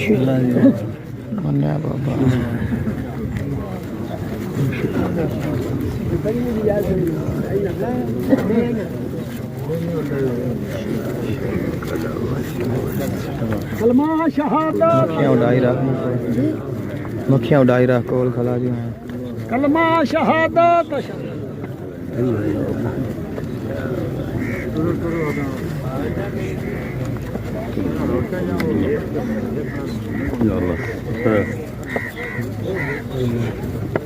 सुभान बाबा कलमा शहादत मक्खियां उड़ाई रख कोल खला जी कलमा शहादत Allah.